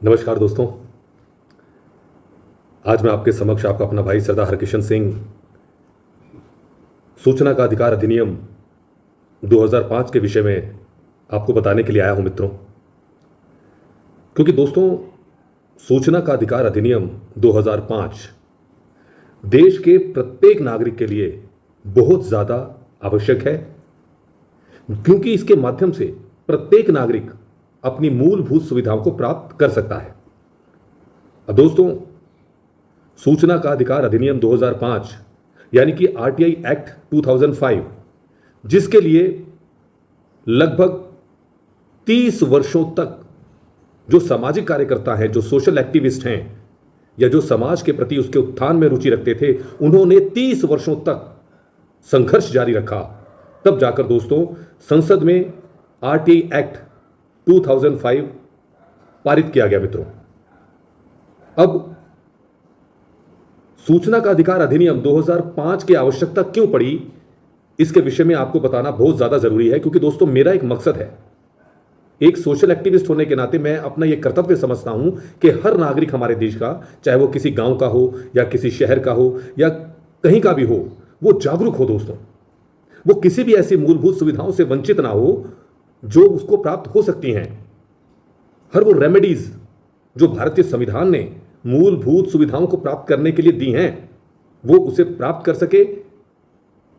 नमस्कार दोस्तों। आज मैं आपके समक्ष आपका अपना भाई सरदार हरकिशन सिंह सूचना का अधिकार अधिनियम 2005 के विषय में आपको बताने के लिए आया हूं मित्रों। क्योंकि दोस्तों, सूचना का अधिकार अधिनियम 2005 देश के प्रत्येक नागरिक के लिए बहुत ज़्यादा आवश्यक है, क्योंकि इसके माध्यम से प्रत्येक नागरिक अपनी मूलभूत सुविधाओं को प्राप्त कर सकता है। अब दोस्तों, सूचना का अधिकार अधिनियम 2005 यानी कि आरटीआई एक्ट 2005, जिसके लिए लगभग 30 वर्षों तक जो सामाजिक कार्यकर्ता हैं, जो सोशल एक्टिविस्ट हैं या जो समाज के प्रति उसके उत्थान में रुचि रखते थे, उन्होंने 30 वर्षों तक संघर्ष जारी रखा। तब जाकर दोस्तों संसद में आरटीआई एक्ट 2005 पारित किया गया मित्रों। अब सूचना का अधिकार अधिनियम 2005 की आवश्यकता क्यों पड़ी, इसके विषय में आपको बताना बहुत ज्यादा जरूरी है। क्योंकि दोस्तों, मेरा एक मकसद है, एक सोशल एक्टिविस्ट होने के नाते मैं अपना यह कर्तव्य समझता हूं कि हर नागरिक हमारे देश का, चाहे वो किसी गांव का हो या किसी शहर का हो या कहीं का भी हो, वो जागरूक हो दोस्तों। वो किसी भी ऐसी मूलभूत सुविधाओं से वंचित ना हो जो उसको प्राप्त हो सकती हैं। हर वो रेमेडीज जो भारतीय संविधान ने मूलभूत सुविधाओं को प्राप्त करने के लिए दी हैं, वो उसे प्राप्त कर सके।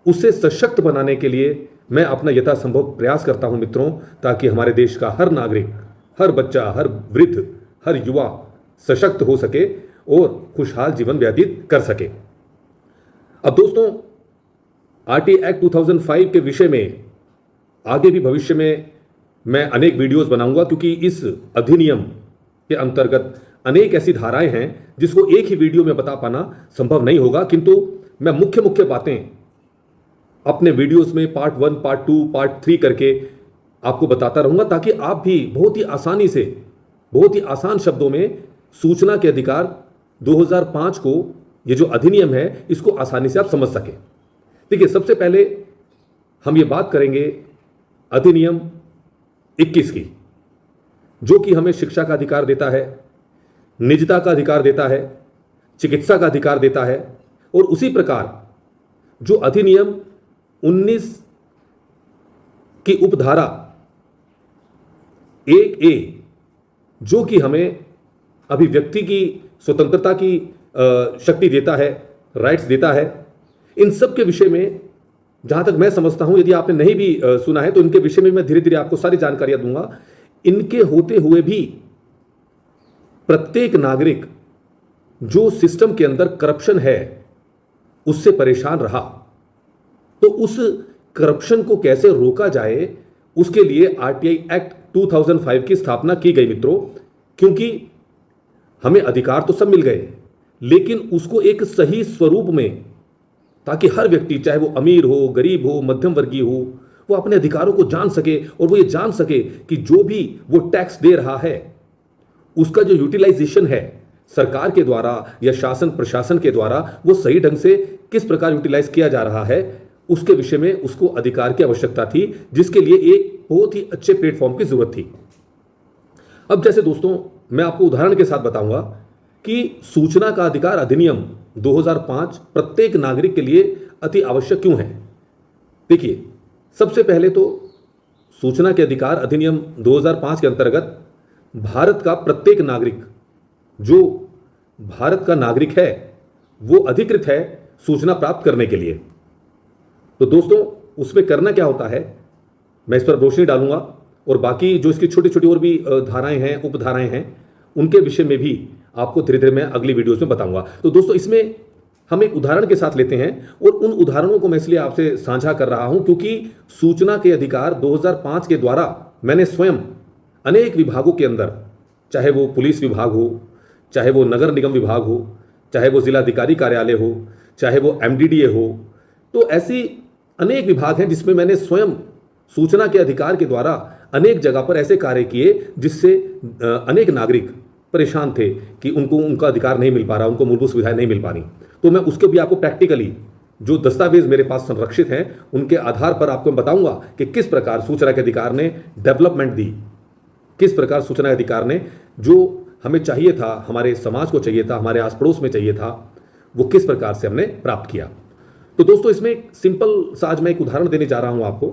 उसे सशक्त बनाने के लिए मैं अपना यथासंभव प्रयास करता हूं मित्रों, ताकि हमारे देश का हर नागरिक, हर बच्चा, हर वृद्ध, हर युवा सशक्त हो सके और खुशहाल जीवन व्यतीत कर सके। अब दोस्तों, आरटीआई एक्ट 2005 के विषय में आगे भी भविष्य में मैं अनेक वीडियोस बनाऊंगा, क्योंकि इस अधिनियम के अंतर्गत अनेक ऐसी धाराएं हैं जिसको एक ही वीडियो में बता पाना संभव नहीं होगा। किंतु मैं मुख्य मुख्य बातें अपने वीडियोस में पार्ट 1, पार्ट 2, पार्ट 3 करके आपको बताता रहूंगा, ताकि आप भी बहुत ही आसानी से, बहुत ही आसान शब्दों में सूचना के अधिकार 2005 को, ये जो अधिनियम है, इसको आसानी से आप समझ सकें। देखिए, सबसे पहले हम ये बात करेंगे अधिनियम 21 की, जो कि हमें शिक्षा का अधिकार देता है, निजता का अधिकार देता है, चिकित्सा का अधिकार देता है। और उसी प्रकार जो अधिनियम 19 की उपधारा 1A, जो कि हमें अभिव्यक्ति की स्वतंत्रता की शक्ति देता है, राइट्स देता है, इन सब के विषय में जहां तक मैं समझता हूं, यदि आपने नहीं भी सुना है तो इनके विषय में मैं धीरे धीरे आपको सारी जानकारियां दूंगा। इनके होते हुए भी प्रत्येक नागरिक जो सिस्टम के अंदर करप्शन है उससे परेशान रहा, तो उस करप्शन को कैसे रोका जाए, उसके लिए आरटीआई एक्ट 2005 की स्थापना की गई मित्रों। क्योंकि हमें अधिकार तो सब मिल गए, लेकिन उसको एक सही स्वरूप में, ताकि हर व्यक्ति, चाहे वो अमीर हो, गरीब हो, मध्यम वर्गीय हो, वो अपने अधिकारों को जान सके और वो ये जान सके कि जो भी वो टैक्स दे रहा है उसका जो यूटिलाइजेशन है सरकार के द्वारा या शासन प्रशासन के द्वारा, वो सही ढंग से किस प्रकार यूटिलाइज किया जा रहा है, उसके विषय में उसको अधिकार की आवश्यकता थी, जिसके लिए एक बहुत ही अच्छे प्लेटफॉर्म की जरूरत थी। अब जैसे दोस्तों, मैं आपको उदाहरण के साथ बताऊंगा कि सूचना का अधिकार अधिनियम 2005 प्रत्येक नागरिक के लिए अति आवश्यक क्यों है। देखिए, सबसे पहले तो सूचना के अधिकार अधिनियम 2005 के अंतर्गत भारत का प्रत्येक नागरिक, जो भारत का नागरिक है, वो अधिकृत है सूचना प्राप्त करने के लिए। तो दोस्तों, उसमें करना क्या होता है, मैं इस पर रोशनी डालूंगा, और बाकी जो इसकी छोटी छोटी और भी धाराएं हैं, उपधाराएं हैं, उनके विषय में भी आपको धीरे धीरे मैं अगली वीडियोस में बताऊंगा। तो दोस्तों, इसमें हम एक उदाहरण के साथ लेते हैं, और उन उदाहरणों को मैं इसलिए आपसे साझा कर रहा हूं क्योंकि सूचना के अधिकार 2005 के द्वारा मैंने स्वयं अनेक विभागों के अंदर, चाहे वो पुलिस विभाग हो, चाहे वो नगर निगम विभाग हो, चाहे वो जिलाधिकारी कार्यालय हो, चाहे वो एमडीडीए हो, तो ऐसी अनेक विभाग हैं जिसमें मैंने स्वयं सूचना के अधिकार के द्वारा अनेक जगह पर ऐसे कार्य किए जिससे अनेक नागरिक परेशान थे कि उनको उनका अधिकार नहीं मिल पा रहा, उनको मूलभूत सुविधाएं नहीं मिल पा रही। तो मैं उसके भी आपको प्रैक्टिकली जो दस्तावेज मेरे पास संरक्षित हैं उनके आधार पर आपको मैं बताऊंगा कि किस प्रकार सूचना के अधिकार ने डेवलपमेंट दी, किस प्रकार सूचना अधिकार ने जो हमें चाहिए था, हमारे समाज को चाहिए था, हमारे आस पड़ोस में चाहिए था, वो किस प्रकार से हमने प्राप्त किया। तो दोस्तों इसमें एक सिंपल सा आज मैं एक उदाहरण देने जा रहा हूं आपको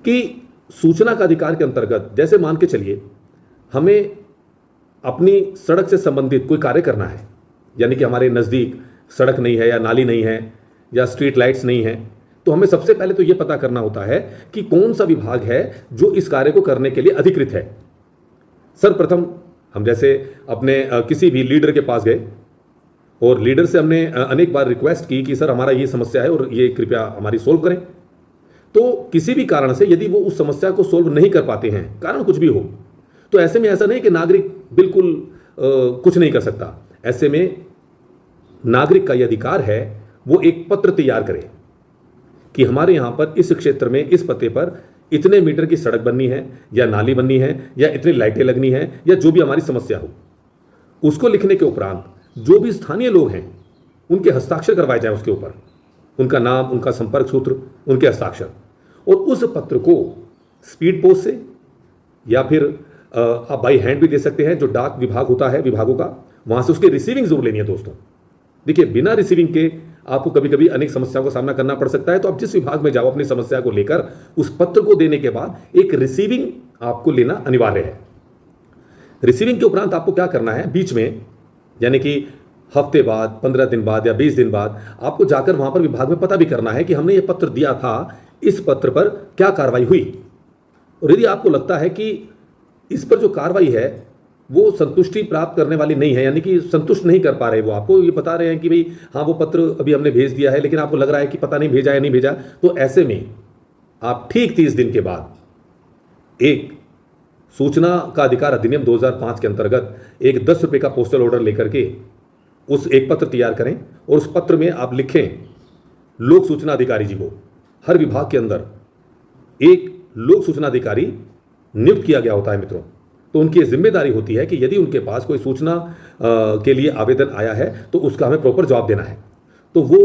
कि सूचना का अधिकार के अंतर्गत जैसे मान के चलिए हमें अपनी सड़क से संबंधित कोई कार्य करना है, यानी कि हमारे नज़दीक सड़क नहीं है या नाली नहीं है या स्ट्रीट लाइट्स नहीं है, तो हमें सबसे पहले तो यह पता करना होता है कि कौन सा विभाग है जो इस कार्य को करने के लिए अधिकृत है। सर्वप्रथम हम जैसे अपने किसी भी लीडर के पास गए और लीडर से हमने अनेक बार रिक्वेस्ट की कि सर हमारा ये समस्या है और ये कृपया हमारी सोल्व करें। तो किसी भी कारण से यदि वो उस समस्या को सोल्व नहीं कर पाते हैं, कारण कुछ भी हो, तो ऐसे में ऐसा नहीं कि नागरिक बिल्कुल कुछ नहीं कर सकता। ऐसे में नागरिक का यह अधिकार है वो एक पत्र तैयार करे कि हमारे यहां पर इस क्षेत्र में इस पते पर इतने मीटर की सड़क बननी है या नाली बननी है या इतनी लाइटें लगनी है या जो भी हमारी समस्या हो। उसको लिखने के उपरांत जो भी स्थानीय लोग हैं उनके हस्ताक्षर करवाए जाए, उसके ऊपर उनका नाम, उनका संपर्क सूत्र, उनके हस्ताक्षर, और उस पत्र को स्पीड पोस्ट से या फिर आप बाई हैंड भी दे सकते हैं, जो डाक विभाग होता है विभागों का, वहां से उसकी रिसीविंग जरूर लेनी है। दोस्तों देखिए, बिना रिसीविंग के आपको कभी कभी अनेक समस्याओं का सामना करना पड़ सकता है। तो आप जिस विभाग में जाओ अपनी समस्या को लेकर, उस पत्र को देने के बाद एक रिसीविंग आपको लेना अनिवार्य है। रिसीविंग के उपरांत आपको क्या करना है, बीच में यानी कि हफ्ते बाद, 15 दिन बाद या 20 दिन बाद आपको जाकर वहां पर विभाग में पता भी करना है कि हमने ये पत्र दिया था, इस पत्र पर क्या कार्रवाई हुई। और यदि आपको लगता है कि इस पर जो कार्रवाई है वो संतुष्टि प्राप्त करने वाली नहीं है, यानी कि संतुष्ट नहीं कर पा रहे, वो आपको ये बता रहे हैं कि भाई हाँ वो पत्र अभी हमने भेज दिया है, लेकिन आपको लग रहा है कि पता नहीं भेजा या नहीं भेजा, तो ऐसे में आप ठीक 30 दिन के बाद एक सूचना का अधिकार अधिनियम 2005 के अंतर्गत एक 10 रुपये का पोस्टल ऑर्डर लेकर के उस एक पत्र तैयार करें और उस पत्र में आप लिखें लोक सूचना अधिकारी जी को। हर विभाग के अंदर एक लोक सूचना अधिकारी नियुक्त किया गया होता है मित्रों। तो उनकी ये जिम्मेदारी होती है कि यदि उनके पास कोई सूचना के लिए आवेदन आया है तो उसका हमें प्रॉपर जवाब देना है। तो वो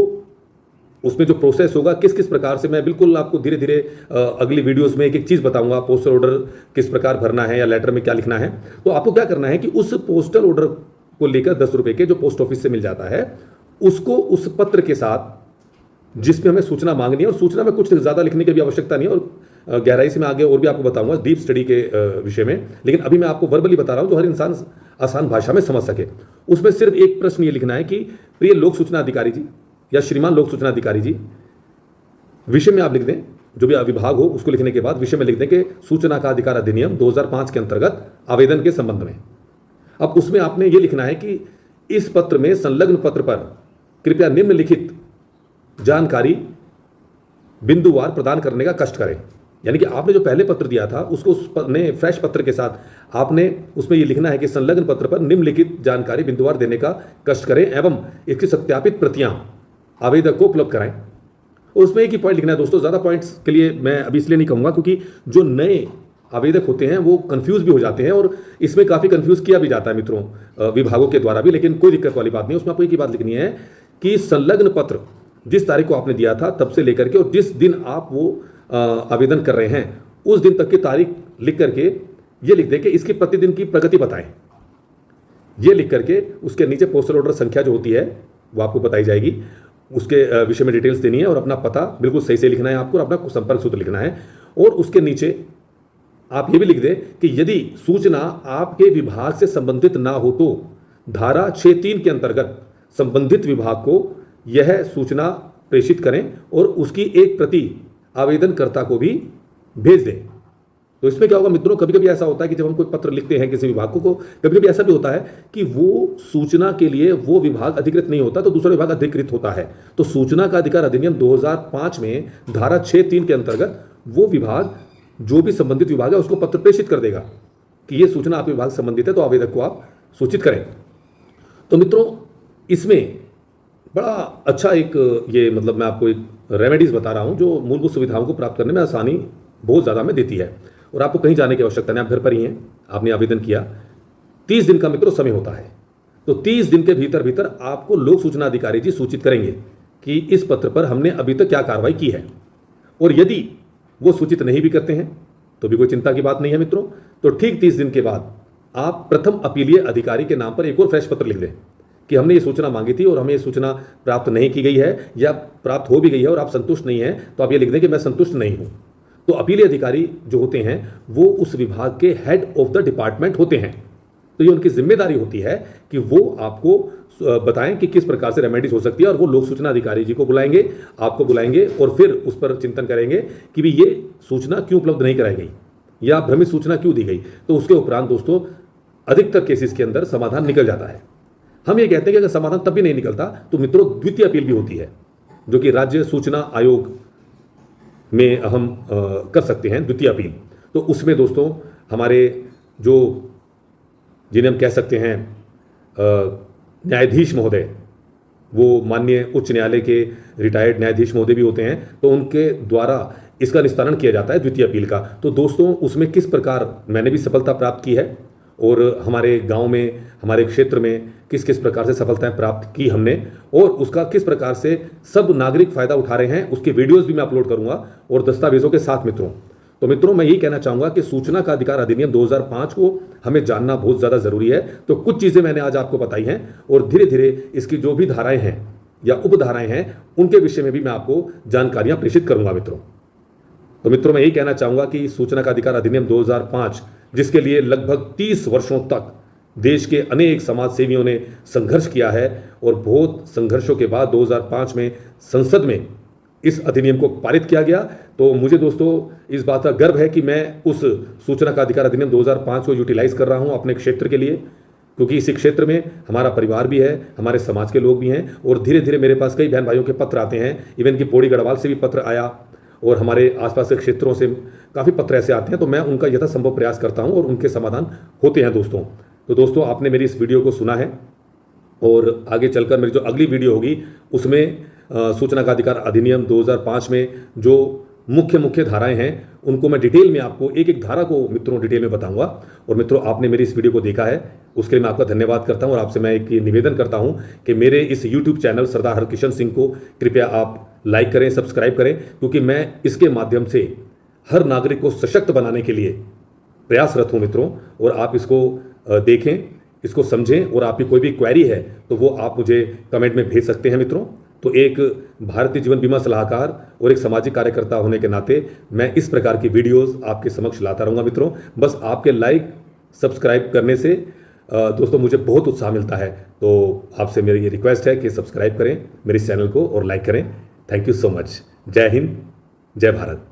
उसमें जो प्रोसेस होगा किस किस प्रकार से, मैं बिल्कुल आपको धीरे धीरे अगली वीडियोस में एक एक चीज़ बताऊंगा, पोस्टल ऑर्डर किस प्रकार भरना है या लेटर में क्या लिखना है। तो आपको क्या करना है कि उस पोस्टल ऑर्डर को लेकर 10 रुपये के जो पोस्ट ऑफिस से मिल जाता है, उसको उस पत्र के साथ जिसमें हमें सूचना मांगनी है, और सूचना में कुछ ज़्यादा लिखने की भी आवश्यकता नहीं है, और गहराई से मैं आगे और भी आपको बताऊंगा डीप स्टडी के विषय में, लेकिन अभी मैं आपको वर्बली बता रहा हूं जो हर इंसान आसान भाषा में समझ सके। उसमें सिर्फ एक प्रश्न ये लिखना है कि प्रिय लोक सूचना अधिकारी जी या श्रीमान लोक सूचना अधिकारी जी, विषय में आप लिख दें, जो भी विभाग हो उसको लिखने के बाद विषय में लिख दें कि सूचना का अधिकार अधिनियम 2005 के अंतर्गत आवेदन के संबंध में। अब उसमें आपने ये लिखना है कि इस पत्र में संलग्न पत्र पर कृपया निम्नलिखित जानकारी बिंदुवार प्रदान करने का कष्ट करें। यानी कि आपने जो पहले पत्र दिया था उसको उस नए फ्रेश पत्र के साथ आपने उसमें ये लिखना है कि संलग्न पत्र पर निम्नलिखित जानकारी बिंदुवार देने का कष्ट करें एवं इसकी सत्यापित प्रतियां आवेदक को उपलब्ध कराएं। और उसमें एक ही पॉइंट लिखना है दोस्तों, ज़्यादा पॉइंट्स के लिए मैं अभी इसलिए नहीं कहूँगा क्योंकि जो नए आवेदक होते हैं वो कंफ्यूज भी हो जाते हैं और इसमें काफ़ी कंफ्यूज किया भी जाता है मित्रों विभागों के द्वारा भी, लेकिन कोई दिक्कत वाली बात नहीं। उसमें आपको एक ही बात लिखनी है कि संलग्न पत्र जिस तारीख को आपने दिया था तब से लेकर के और जिस दिन आप वो आवेदन कर रहे हैं उस दिन तक की तारीख लिख करके ये लिख दें कि इसकी प्रतिदिन की प्रगति बताएं। ये लिख करके उसके नीचे पोस्टल ऑर्डर संख्या जो होती है वो आपको बताई जाएगी, उसके विषय में डिटेल्स देनी है और अपना पता बिल्कुल सही से लिखना है आपको और अपना संपर्क सूत्र लिखना है। और उसके नीचे आप ये भी लिख दें कि यदि सूचना आपके विभाग से संबंधित ना हो तो धारा 6(3) के अंतर्गत संबंधित विभाग को यह सूचना प्रेषित करें और उसकी एक प्रति आवेदनकर्ता को भी भेज दें। तो इसमें क्या होगा मित्रों, कभी कभी ऐसा होता है कि जब हम कोई पत्र लिखते हैं किसी विभाग को, कभी कभी ऐसा भी होता है कि वो सूचना के लिए वो विभाग अधिकृत नहीं होता तो दूसरा विभाग अधिकृत होता है। तो सूचना का अधिकार अधिनियम 2005 में धारा 6(3) के अंतर्गत वो विभाग जो भी संबंधित विभाग है उसको पत्र प्रेषित कर देगा कि ये सूचना आपके विभाग संबंधित है, तो आवेदक को आप सूचित करें। तो मित्रों इसमें बड़ा अच्छा एक ये मतलब मैं आपको एक रेमेडीज बता रहा हूँ जो मूलभूत सुविधाओं को प्राप्त करने में आसानी बहुत ज़्यादा में देती है और आपको कहीं जाने की आवश्यकता नहीं, आप घर पर ही हैं, आपने आवेदन किया, 30 दिन का मित्रों समय होता है। तो 30 दिन के भीतर भीतर आपको लोक सूचना अधिकारी जी सूचित करेंगे कि इस पत्र पर हमने अभी तक क्या कार्रवाई की है। और यदि वो सूचित नहीं भी करते हैं तो भी कोई चिंता की बात नहीं है मित्रों। तो ठीक 30 दिन के बाद आप प्रथम अपीलीय अधिकारी के नाम पर एक और फ्रेश पत्र लिख दें कि हमने ये सूचना मांगी थी और हमें ये सूचना प्राप्त नहीं की गई है, या प्राप्त हो भी गई है और आप संतुष्ट नहीं हैं, तो आप ये लिख दें कि मैं संतुष्ट नहीं हूं। तो अपीलीय अधिकारी जो होते हैं वो उस विभाग के हेड ऑफ द डिपार्टमेंट होते हैं। तो ये उनकी जिम्मेदारी होती है कि वो आपको बताएं कि किस प्रकार से रेमेडीज हो सकती है, और वो लोक सूचना अधिकारी जी को बुलाएंगे, आपको बुलाएंगे, और फिर उस पर चिंतन करेंगे कि भी ये सूचना क्यों उपलब्ध नहीं कराई गई या भ्रमित सूचना क्यों दी गई। तो उसके उपरांत दोस्तों अधिकतर केसेस के अंदर समाधान निकल जाता है। हम ये कहते हैं कि अगर समाधान तब भी नहीं निकलता तो मित्रों द्वितीय अपील भी होती है, जो कि राज्य सूचना आयोग में हम कर सकते हैं द्वितीय अपील। तो उसमें दोस्तों हमारे जो जिन्हें हम कह सकते हैं न्यायाधीश महोदय, वो माननीय उच्च न्यायालय के रिटायर्ड न्यायाधीश महोदय भी होते हैं, तो उनके द्वारा इसका निस्तारण किया जाता है द्वितीय अपील का। तो दोस्तों उसमें किस प्रकार मैंने भी सफलता प्राप्त की है और हमारे गांव में, हमारे क्षेत्र में किस किस प्रकार से सफलताएं प्राप्त की हमने, और उसका किस प्रकार से सब नागरिक फायदा उठा रहे हैं, उसके वीडियोस भी मैं अपलोड करूंगा और दस्तावेजों के साथ मित्रों। तो मित्रों मैं यही कहना चाहूंगा कि सूचना का अधिकार अधिनियम 2005 को हमें जानना बहुत ज़्यादा ज़रूरी है। तो कुछ चीज़ें मैंने आज आपको बताई हैं और धीरे धीरे इसकी जो भी धाराएं हैं या उपधाराएं हैं उनके विषय में भी मैं आपको जानकारियां प्रेषित करूंगा मित्रों। तो मित्रों मैं यही कहना चाहूंगा कि सूचना का अधिकार अधिनियम 2005, जिसके लिए लगभग 30 वर्षों तक देश के अनेक समाज सेवियों ने संघर्ष किया है, और बहुत संघर्षों के बाद 2005 में संसद में इस अधिनियम को पारित किया गया। तो मुझे दोस्तों इस बात का गर्व है कि मैं उस सूचना का अधिकार अधिनियम 2005 को यूटिलाइज कर रहा हूं अपने क्षेत्र के लिए, क्योंकि इसी क्षेत्र में हमारा परिवार भी है, हमारे समाज के लोग भी हैं, और धीरे धीरे मेरे पास कई बहन भाइयों के पत्र आते हैं। इवन कि पौड़ी गढ़वाल से भी पत्र आया और हमारे आसपास के क्षेत्रों से काफ़ी पत्र ऐसे आते हैं। तो मैं उनका यथासंभव प्रयास करता हूँ और उनके समाधान होते हैं दोस्तों। तो दोस्तों आपने मेरी इस वीडियो को सुना है, और आगे चलकर मेरी जो अगली वीडियो होगी उसमें सूचना का अधिकार अधिनियम 2005 में जो मुख्य धाराएं हैं उनको मैं डिटेल में आपको एक एक धारा को मित्रों डिटेल में बताऊंगा। और मित्रों आपने मेरी इस वीडियो को देखा है उसके लिए मैं आपका धन्यवाद करता हूं, और आपसे मैं एक निवेदन करता हूं कि मेरे इस यूट्यूब चैनल सरदार हरकिशन सिंह को कृपया आप लाइक करें, सब्सक्राइब करें, क्योंकि मैं इसके माध्यम से हर नागरिक को सशक्त बनाने के लिए प्रयासरत हूँ मित्रों। और आप इसको देखें, इसको समझें, और आपकी कोई भी क्वेरी है तो वो आप मुझे कमेंट में भेज सकते हैं मित्रों। तो एक भारतीय जीवन बीमा सलाहकार और एक सामाजिक कार्यकर्ता होने के नाते मैं इस प्रकार की वीडियोस आपके समक्ष लाता रहूँगा मित्रों। बस आपके लाइक सब्सक्राइब करने से दोस्तों मुझे बहुत उत्साह मिलता है। तो आपसे मेरी ये रिक्वेस्ट है कि सब्सक्राइब करें मेरे इस चैनल को और लाइक करें। Thank you so much. जय हिंद, जय भारत।